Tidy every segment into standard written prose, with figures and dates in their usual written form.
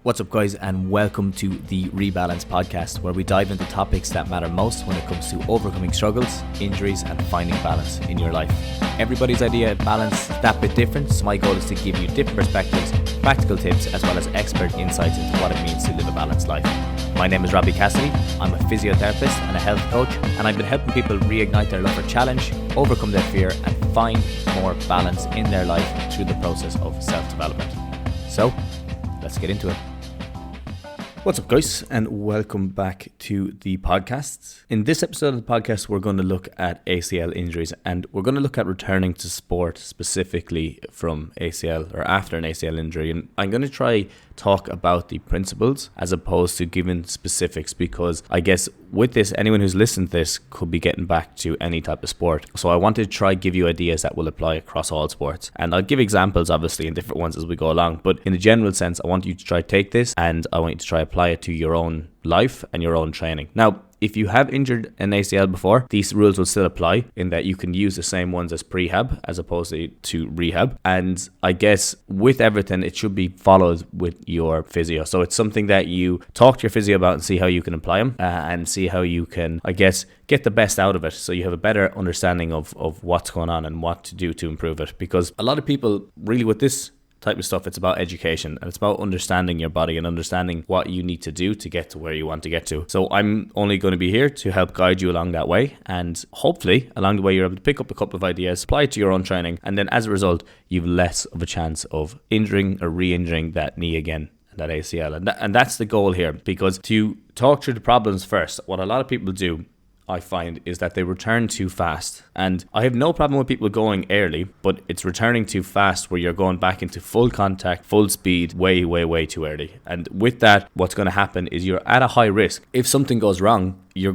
What's up, guys, and welcome to the Rebalance podcast, where we dive into topics that matter most when it comes to overcoming struggles, injuries, and finding balance in your life. Everybody's idea of balance is that bit different, so my goal is to give you different perspectives, practical tips, as well as expert insights into what it means to live a balanced life. My name is Robbie Cassidy. I'm a physiotherapist and a health coach, and I've been helping people reignite their love for challenge, overcome their fear, and find more balance in their life through the process of self-development. So, let's get into it. What's up, guys, and welcome back to the podcast. In this episode of the podcast, we're going to look at ACL injuries, and we're going to look at returning to sport specifically from ACL or after an ACL injury. And I'm going to try talk about the principles as opposed to giving specifics, because I guess with this, anyone who's listened to this could be getting back to any type of sport. So I wanted to try give you ideas that will apply across all sports. And I'll give examples, obviously, in different ones as we go along. But in the general sense, I want you to try take this and I want you to try apply it to your own life and your own training. Now, if you have injured an ACL before, these rules will still apply in that you can use the same ones as prehab as opposed to rehab. And I guess with everything, it should be followed with your physio. So it's something that you talk to your physio about and see how you can apply them and see how you can, I guess, get the best out of it. So you have a better understanding of what's going on and what to do to improve it. Because a lot of people really with this type of stuff, it's about education and it's about understanding your body and understanding what you need to do to get to where you want to get to. So I'm only going to be here to help guide you along that way, and hopefully along the way you're able to pick up a couple of ideas, apply it to your own training, and then as a result you've less of a chance of injuring or re-injuring that knee again, that ACL. And that's the goal here, because to talk through the problems first, what a lot of people do, I find, is that they return too fast. And I have no problem with people going early, but it's returning too fast where you're going back into full contact, full speed, way too early. And with that, what's going to happen is you're at a high risk. If something goes wrong, you're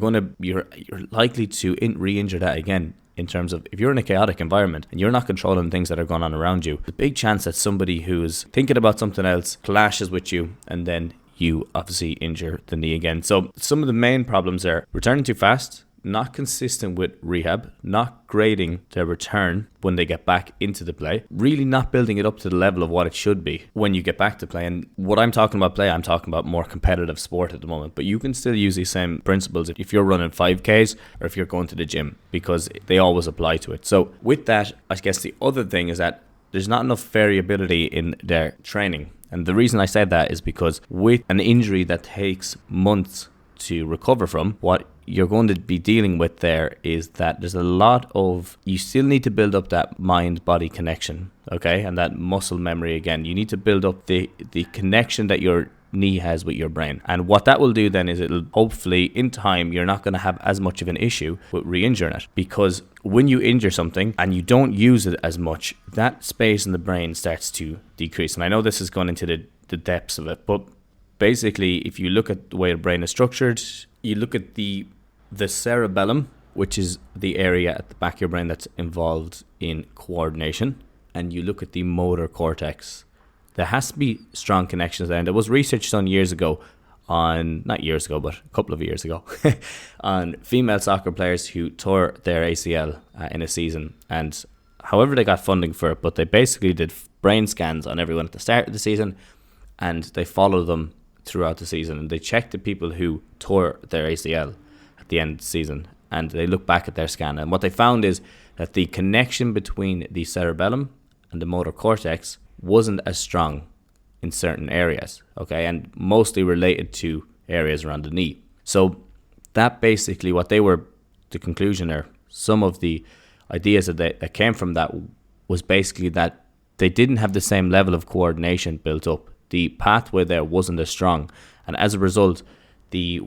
likely to re-injure that again. In terms of if you're in a chaotic environment and you're not controlling things that are going on around you, the big chance that somebody who's thinking about something else clashes with you and then you obviously injure the knee again. So some of the main problems are returning too fast, not consistent with rehab, not grading their return when they get back into the play, really not building it up to the level of what it should be when you get back to play. And what I'm talking about play, I'm talking about more competitive sport at the moment, but you can still use these same principles if you're running 5Ks or if you're going to the gym, because they always apply to it. So with that, I guess the other thing is that there's not enough variability in their training. And the reason I said that is because with an injury that takes months to recover from, what you're going to be dealing with there is that there's a lot of, you still need to build up that mind-body connection, okay? And that muscle memory again. You need to build up the connection that your knee has with your brain. And what that will do then is it'll hopefully in time you're not going to have as much of an issue with re-injuring it, because when you injure something and you don't use it as much, that space in the brain starts to decrease. And I know this has gone into the depths of it, but basically if you look at the way the brain is structured, you look at the cerebellum, which is the area at the back of your brain that's involved in coordination, and you look at the motor cortex. There has to be strong connections there. And there was research done years ago not years ago, but a couple of years ago, on female soccer players who tore their ACL in a season. And however they got funding for it, but they basically did brain scans on everyone at the start of the season, and they followed them throughout the season. And they checked the people who tore their ACL at the end of the season, and they look back at their scan. And what they found is that the connection between the cerebellum and the motor cortex wasn't as strong in certain areas, okay, and mostly related to areas around the knee. So that basically the conclusion or some of the ideas that came from that was basically that they didn't have the same level of coordination built up. The pathway there wasn't as strong, and as a result, the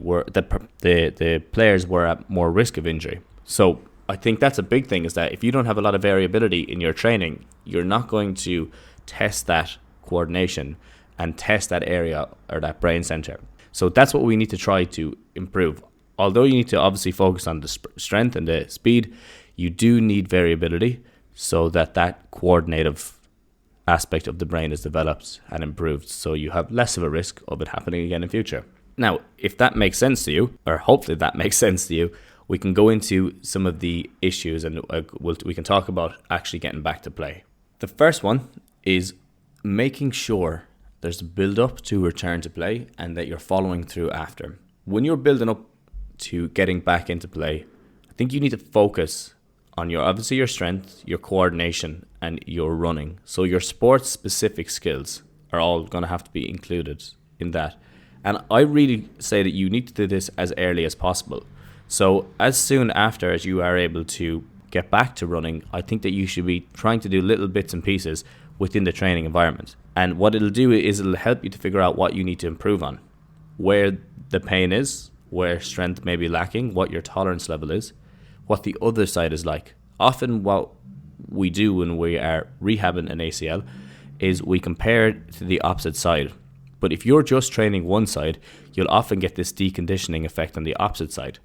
players were at more risk of injury. So I think that's a big thing, is that if you don't have a lot of variability in your training, you're not going to test that coordination and test that area or that brain center. So that's what we need to try to improve. Although you need to obviously focus on the strength and the speed, you do need variability so that coordinative aspect of the brain is developed and improved, so you have less of a risk of it happening again in future. Now, if that makes sense to you, or hopefully that makes sense to you, we can go into some of the issues and we can talk about actually getting back to play. The first one is making sure there's a build up to return to play, and that you're following through after. When you're building up to getting back into play, I think you need to focus on obviously your strength, your coordination, and your running. So your sports specific skills are all going to have to be included in that. And I really say that you need to do this as early as possible. So as soon after as you are able to get back to running, I think that you should be trying to do little bits and pieces within the training environment. And what it'll do is it'll help you to figure out what you need to improve on, where the pain is, where strength may be lacking, what your tolerance level is, what the other side is like. Often what we do when we are rehabbing an ACL is we compare to the opposite side. But if you're just training one side, you'll often get this deconditioning effect on the opposite side.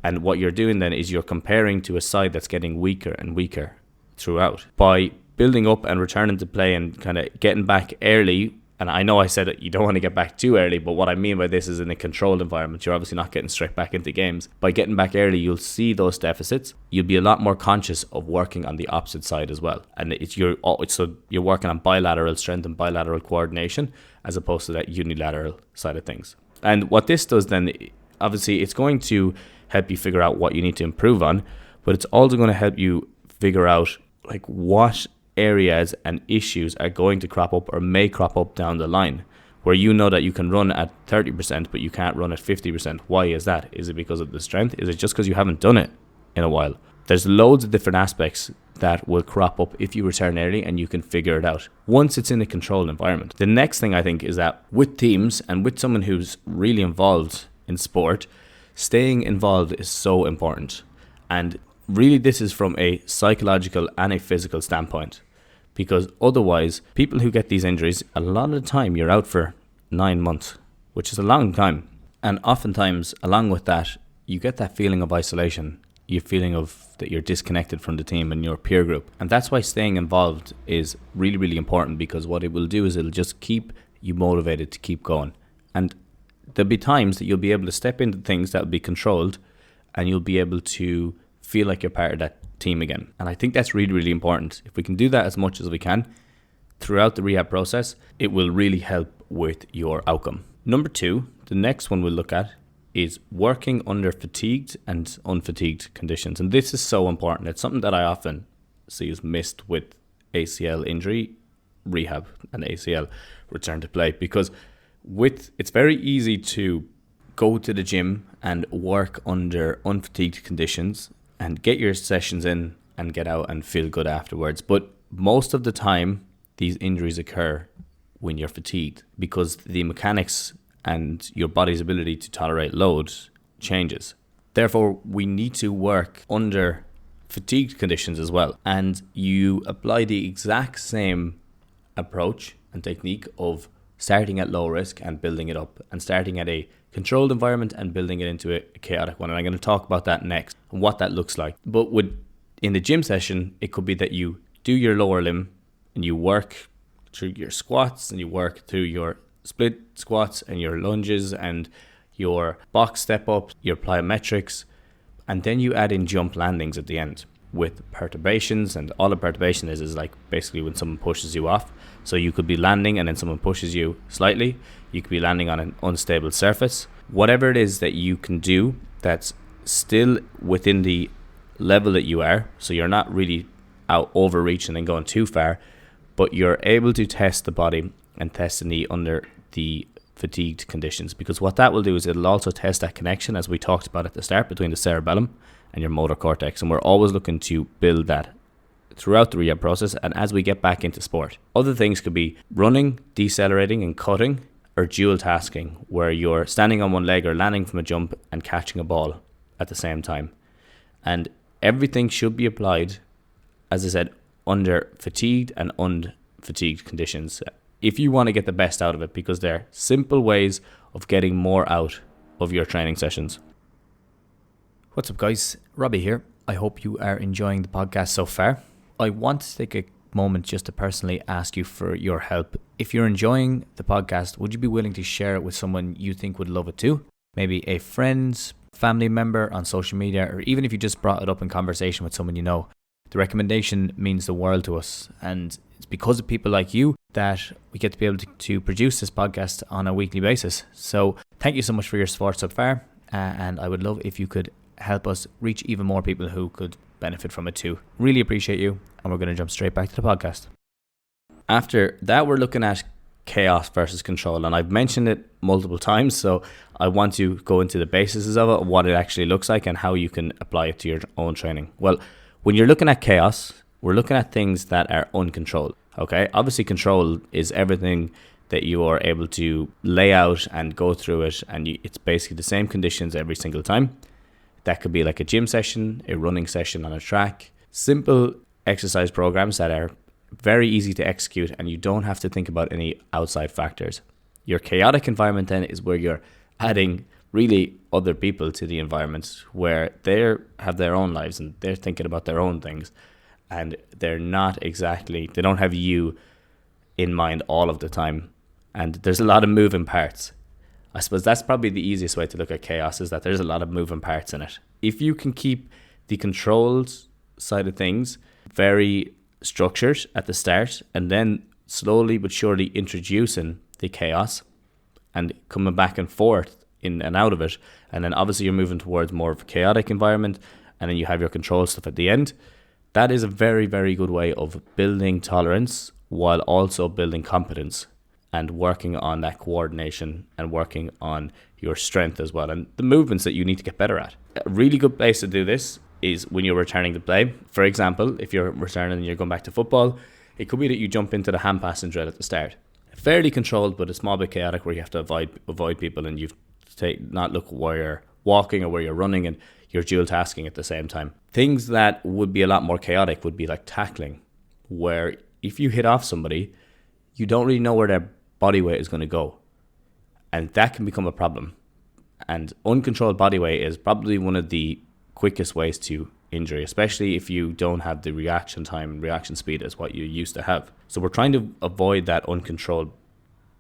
And what you're doing then is you're comparing to a side that's getting weaker and weaker throughout. By building up and returning to play and kind of getting back early, and I know I said that you don't want to get back too early, but what I mean by this is in a controlled environment, you're obviously not getting straight back into games. By getting back early, you'll see those deficits. You'll be a lot more conscious of working on the opposite side as well. And so you're working on bilateral strength and bilateral coordination as opposed to that unilateral side of things. And what this does then, obviously, it's going to help you figure out what you need to improve on, but it's also going to help you figure out like what areas and issues are going to crop up or may crop up down the line, where you know that you can run at 30% but you can't run at 50%. Why is that? Is it because of the strength? Is it just because you haven't done it in a while? There's loads of different aspects that will crop up if you return early, and you can figure it out once it's in a controlled environment. The next thing I think is that with teams and with someone who's really involved in sport, staying involved is so important. And really this is from a psychological and a physical standpoint, because otherwise people who get these injuries, a lot of the time you're out for 9 months, which is a long time. And oftentimes along with that, you get that feeling of isolation, your feeling of that you're disconnected from the team and your peer group. And that's why staying involved is really, really important, because what it will do is it'll just keep you motivated to keep going. And there'll be times that you'll be able to step into things that will be controlled, and you'll be able to feel like you're part of that team again. And I think that's really, really important. If we can do that as much as we can throughout the rehab process, it will really help with your outcome. Number 2, the next one we'll look at is working under fatigued and unfatigued conditions. And this is so important. It's something that I often see is missed with ACL injury, rehab, and ACL return to play, because it's very easy to go to the gym and work under unfatigued conditions and get your sessions in and get out and feel good afterwards. But most of the time, these injuries occur when you're fatigued, because the mechanics and your body's ability to tolerate load changes. Therefore, we need to work under fatigued conditions as well. And you apply the exact same approach and technique of starting at low risk and building it up, and starting at a controlled environment and building it into a chaotic one. And I'm going to talk about that next and what that looks like. But in the gym session, it could be that you do your lower limb and you work through your squats and you work through your split squats and your lunges and your box step ups, your plyometrics, and then you add in jump landings at the end with perturbations. And all a perturbation is like basically when someone pushes you off. So you could be landing and then someone pushes you slightly. You could be landing on an unstable surface. Whatever it is that you can do that's still within the level that you are, so you're not really out overreaching and going too far, but you're able to test the body and test the knee under the fatigued conditions. Because what that will do is it'll also test that connection, as we talked about at the start, between the cerebellum and your motor cortex. And we're always looking to build that throughout the rehab process and as we get back into sport. Other things could be running, decelerating and cutting, or dual tasking, where you're standing on one leg or landing from a jump and catching a ball at the same time. And everything should be applied, as I said, under fatigued and unfatigued conditions, if you want to get the best out of it, because they're simple ways of getting more out of your training sessions. What's up, guys? Robbie here. I hope you are enjoying the podcast so far. I want to take a moment just to personally ask you for your help. If you're enjoying the podcast, would you be willing to share it with someone you think would love it too? Maybe a friend, family member on social media, or even if you just brought it up in conversation with someone you know. The recommendation means the world to us, and it's because of people like you that we get to be able to produce this podcast on a weekly basis. So thank you so much for your support so far, and I would love if you could help us reach even more people who could benefit from it too. Really appreciate you, and we're going to jump straight back to the podcast. After that, we're looking at chaos versus control, and I've mentioned it multiple times, so I want to go into the bases of it, what it actually looks like and how you can apply it to your own training. Well, when you're looking at chaos, we're looking at things that are uncontrolled. Okay, obviously control is everything that you are able to lay out and go through it, and it's basically the same conditions every single time. That could be like a gym session, a running session on a track, simple exercise programs that are very easy to execute, and you don't have to think about any outside factors. Your chaotic environment then is where you're adding really other people to the environment, where they have their own lives and they're thinking about their own things, and they don't have you in mind all of the time, and there's a lot of moving parts. I suppose that's probably the easiest way to look at chaos, is that there's a lot of moving parts in it. If you can keep the controlled side of things very structured at the start, and then slowly but surely introducing the chaos and coming back and forth in and out of it, and then obviously you're moving towards more of a chaotic environment, and then you have your control stuff at the end. That is a very, very good way of building tolerance while also building competence and working on that coordination and working on your strength as well, and the movements that you need to get better at. A really good place to do this is when you're returning to play. For example, if you're returning and you're going back to football, it could be that you jump into the hand passing drill at the start. Fairly controlled, but a small bit chaotic, where you have to avoid people, and you not look where you're walking or where you're running, and you're dual tasking at the same time. Things that would be a lot more chaotic would be like tackling, where if you hit off somebody, you don't really know where their body weight is going to go, and that can become a problem. And uncontrolled body weight is probably one of the quickest ways to injury, especially if you don't have the reaction time and reaction speed as what you used to have. So we're trying to avoid that uncontrolled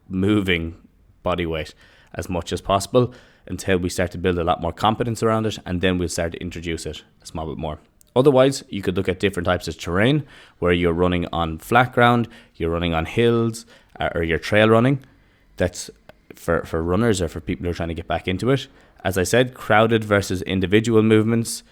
moving body weight as much as possible until we start to build a lot more competence around it, and then we'll start to introduce it a small bit more. Otherwise, you could look at different types of terrain, where you're running on flat ground, you're running on hills, or you're trail running. That's for runners or for people who are trying to get back into it. As I said, crowded versus individual movements.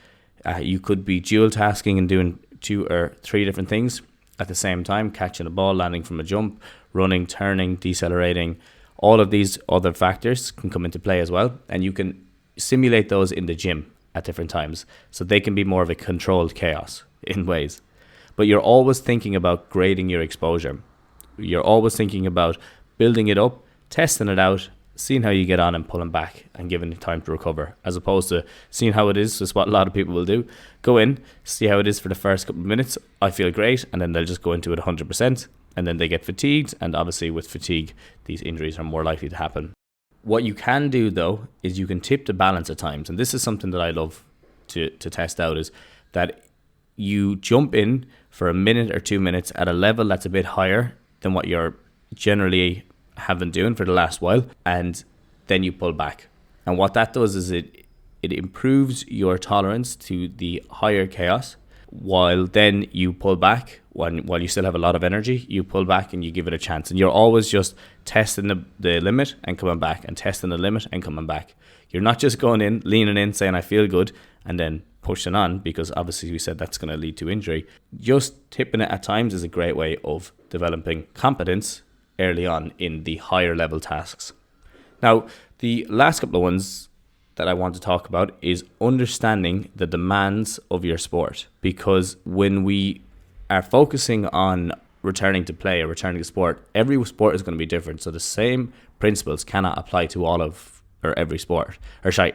You could be dual tasking and doing 2 or 3 different things at the same time, catching a ball, landing from a jump, running, turning, decelerating. All of these other factors can come into play as well, and you can simulate those in the gym at different times, so they can be more of a controlled chaos in ways. But you're always thinking about grading your exposure. You're always thinking about building it up, testing it out, seeing how you get on and pulling back and giving it time to recover, as opposed to seeing how it is what a lot of people will do. Go in, see how it is for the first couple of minutes. I feel great, and then they'll just go into it 100%, and then they get fatigued, and obviously with fatigue, these injuries are more likely to happen. What you can do though is you can tip the balance at times, and this is something that I love to test out, is that you jump in for a minute or 2 minutes at a level that's a bit higher than what you're generally have been doing for the last while, and then you pull back. And what that does is it improves your tolerance to the higher chaos, while then you pull back while you still have a lot of energy. You pull back and you give it a chance, and you're always just testing the limit and coming back, and testing the limit and coming back. You're not just going in, leaning in, saying I feel good, and then pushing on, because obviously we said that's going to lead to injury. Just tipping it at times is a great way of developing competence early on in the higher level tasks. Now, the last couple of ones that I want to talk about is understanding the demands of your sport, because when we are focusing on returning to play or returning to sport, every sport is going to be different. So the same principles cannot apply to all of or every sport. Or sorry,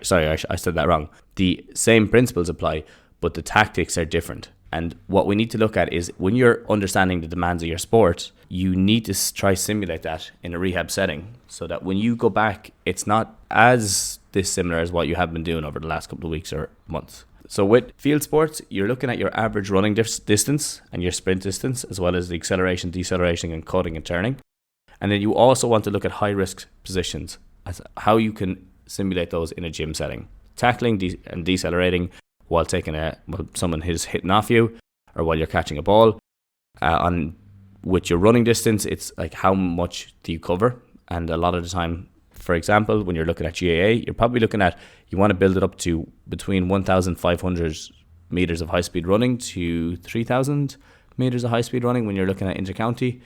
I said that wrong. The same principles apply, but the tactics are different. And what we need to look at is, when you're understanding the demands of your sport, you need to try simulate that in a rehab setting, so that when you go back, it's not as dissimilar as what you have been doing over the last couple of weeks or months. So with field sports, you're looking at your average running distance and your sprint distance, as well as the acceleration, deceleration, and cutting and turning. And then you also want to look at high risk positions, as how you can simulate those in a gym setting. Tackling and decelerating while taking someone is hitting off you, or while you're catching a ball. With your running distance, it's like how much do you cover? And a lot of the time, for example, when you're looking at GAA, you're probably looking at, you want to build it up to between 1,500 meters of high-speed running to 3,000 meters of high-speed running when you're looking at intercounty.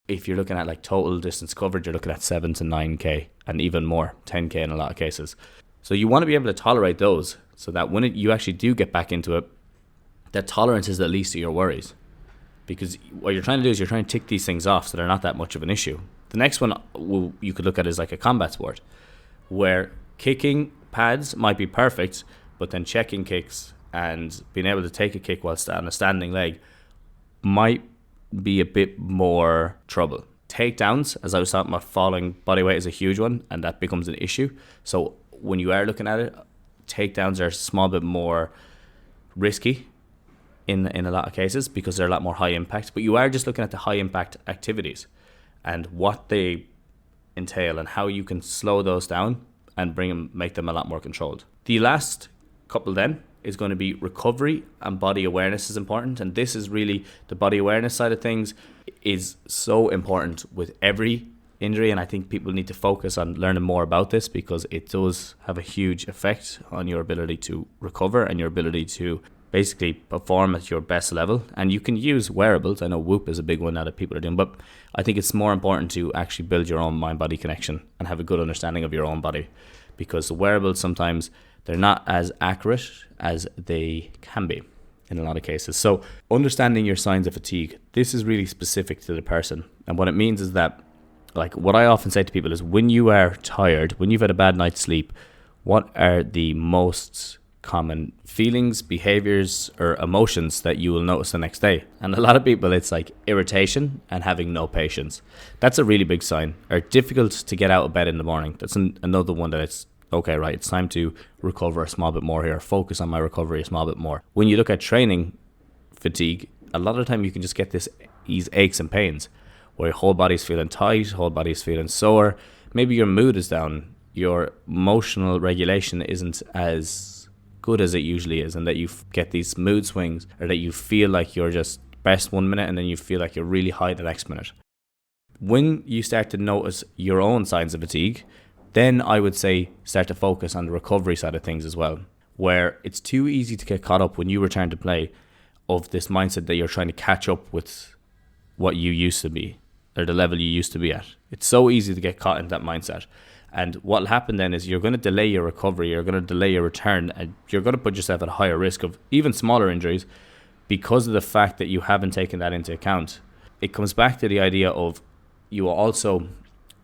If you're looking at like total distance covered, you're looking at 7 to 9K and even more, 10K in a lot of cases. So you want to be able to tolerate those so that when you actually do get back into it, that tolerance is the least of your worries. Because what you're trying to do is you're trying to tick these things off so they're not that much of an issue. The next one you could look at is like a combat sport, where kicking pads might be perfect, but then checking kicks and being able to take a kick while on a standing leg might be a bit more trouble. Takedowns, as I was talking about, falling body weight is a huge one, and that becomes an issue. So when you are looking at it, takedowns are a small bit more risky in a lot of cases because they're a lot more high impact, but you are just looking at the high impact activities and what they entail and how you can slow those down and make them a lot more controlled. The last couple then is going to be recovery, and body awareness is important. And this is really, the body awareness side of things is so important with every injury, and I think people need to focus on learning more about this because it does have a huge effect on your ability to recover and your ability to basically perform at your best level. And you can use wearables. I know Whoop is a big one now that people are doing, but I think it's more important to actually build your own mind-body connection and have a good understanding of your own body, because the wearables sometimes they're not as accurate as they can be in a lot of cases. So understanding your signs of fatigue, this is really specific to the person. And what it means is that, like what I often say to people is, when you are tired, when you've had a bad night's sleep, what are the most common feelings, behaviors, or emotions that you will notice the next day? And a lot of people, it's like irritation and having no patience. That's a really big sign. Or difficult to get out of bed in the morning. That's another one that it's okay, right, it's time to recover a small bit more here, focus on my recovery a small bit more. When you look at training fatigue, a lot of the time you can just get these aches and pains where your whole body's feeling tight, whole body's feeling sore, maybe your mood is down, your emotional regulation isn't as good as it usually is, and that you get these mood swings, or that you feel like you're just best 1 minute and then you feel like you're really high the next minute. When you start to notice your own signs of fatigue, then I would say start to focus on the recovery side of things as well, where it's too easy to get caught up when you return to play of this mindset that you're trying to catch up with what you used to be or the level you used to be at. It's so easy to get caught in that mindset. And what will happen then is you're going to delay your recovery, you're going to delay your return, and you're going to put yourself at a higher risk of even smaller injuries because of the fact that you haven't taken that into account. It comes back to the idea of you also,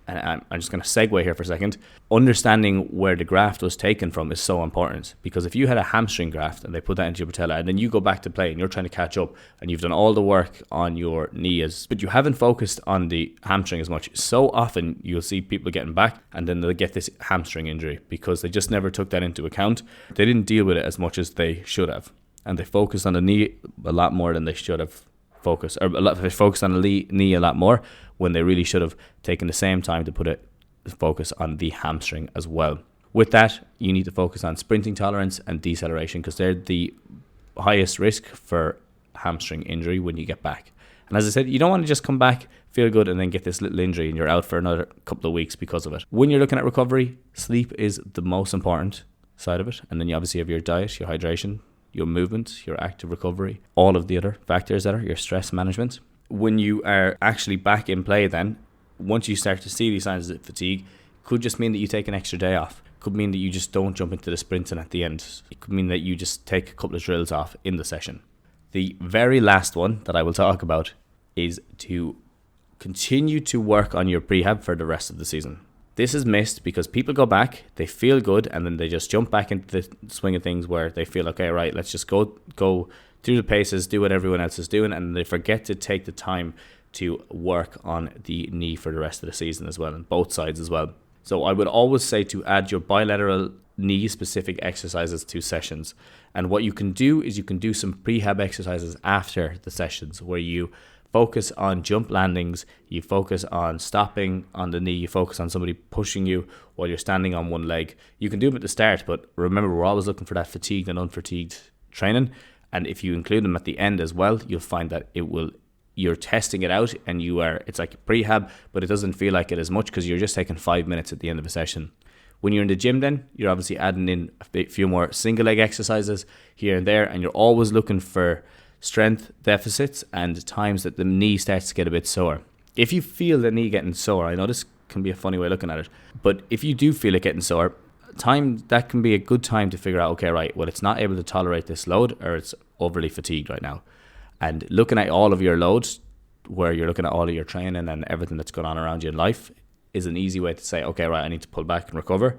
and I'm just going to segue here for a second, understanding where the graft was taken from is so important, because if you had a hamstring graft and they put that into your patella and then you go back to play and you're trying to catch up and you've done all the work on your knees, but you haven't focused on the hamstring as much, so often you'll see people getting back and then they'll get this hamstring injury because they just never took that into account. They didn't deal with it as much as they should have, and they focused on the knee a lot more than they should have focused, or they focused on the knee a lot more when they really should have taken the same time to put it focus on the hamstring as well. With that, you need to focus on sprinting tolerance and deceleration, because they're the highest risk for hamstring injury when you get back. And as I said, you don't want to just come back, feel good, and then get this little injury and you're out for another couple of weeks because of it. When you're looking at recovery, sleep is the most important side of it. And then you obviously have your diet, your hydration, your movement, your active recovery, all of the other factors that are your stress management. When you are actually back in play then, once you start to see these signs of fatigue, could just mean that you take an extra day off. Could mean that you just don't jump into the sprinting at the end. It could mean that you just take a couple of drills off in the session. The very last one that I will talk about is to continue to work on your prehab for the rest of the season. This is missed because people go back, they feel good, and then they just jump back into the swing of things where they feel, okay, right, let's just go through the paces, do what everyone else is doing, and they forget to take the time to work on the knee for the rest of the season as well, and both sides as well. So I would always say to add your bilateral knee-specific exercises to sessions. And what you can do is you can do some prehab exercises after the sessions where you focus on jump landings, you focus on stopping on the knee, you focus on somebody pushing you while you're standing on one leg. You can do them at the start, but remember, we're always looking for that fatigued and unfatigued training, And if you include them at the end as well, you'll find that you're testing it out, and it's like prehab, but it doesn't feel like it as much because you're just taking 5 minutes at the end of a session. When you're in the gym, then you're obviously adding in a few more single leg exercises here and there, and you're always looking for strength deficits and times that the knee starts to get a bit sore. If you feel the knee getting sore, I know this can be a funny way of looking at it, but if you do feel it getting sore, that can be a good time to figure out, okay, right, well, it's not able to tolerate this load, or it's overly fatigued right now. And looking at all of your loads, where you're looking at all of your training and everything that's going on around you in life, is an easy way to say, okay, right, I need to pull back and recover.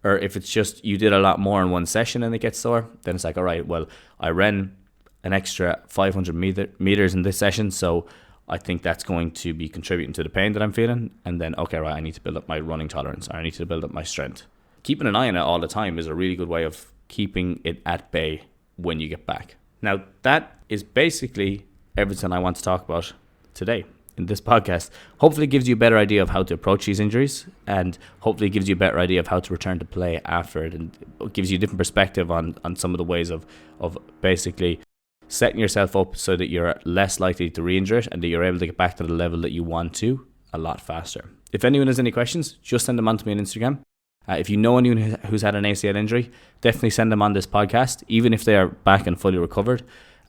Or if it's just you did a lot more in one session and it gets sore, then it's like, all right, well, I ran an extra 500 meters in this session, so I think that's going to be contributing to the pain that I'm feeling. And then, okay, right, I need to build up my running tolerance, or I need to build up my strength. Keeping an eye on it all the time is a really good way of keeping it at bay when you get back. Now, that is basically everything I want to talk about today in this podcast. Hopefully it gives you a better idea of how to approach these injuries, and hopefully it gives you a better idea of how to return to play after it, and it gives you a different perspective on some of the ways of basically setting yourself up so that you're less likely to re-injure it, and that you're able to get back to the level that you want to a lot faster. If anyone has any questions, just send them on to me on Instagram. If you know anyone who's had an ACL injury, definitely send them on this podcast, even if they are back and fully recovered.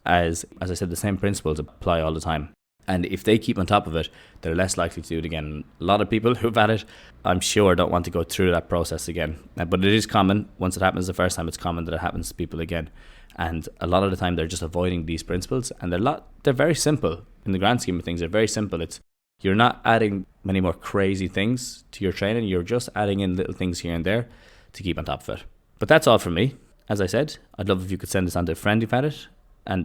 As I said, the same principles apply all the time. And if they keep on top of it, they're less likely to do it again. A lot of people who've had it, I'm sure, don't want to go through that process again. But it is common. Once it happens the first time, it's common that it happens to people again. And a lot of the time, they're just avoiding these principles. And they're very simple. In the grand scheme of things, they're very simple. You're not adding many more crazy things to your training. You're just adding in little things here and there to keep on top of it. But that's all from me. As I said, I'd love if you could send this on to a friend who've had it,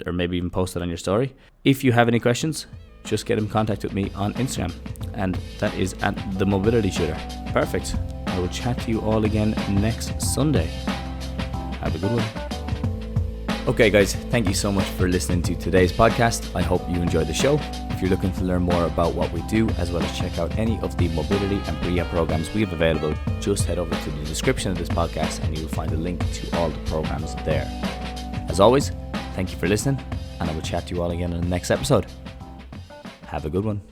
or maybe even post it on your story. If you have any questions, just get in contact with me on Instagram, and that is at The Mobility Shooter. Perfect. I will chat to you all again next Sunday. Have a good one. Okay, guys, thank you so much for listening to today's podcast. I hope you enjoyed the show. If you're looking to learn more about what we do, as well as check out any of the mobility and rehab programs we have available, just head over to the description of this podcast and you will find a link to all the programs there. As always, thank you for listening, and I will chat to you all again in the next episode. Have a good one.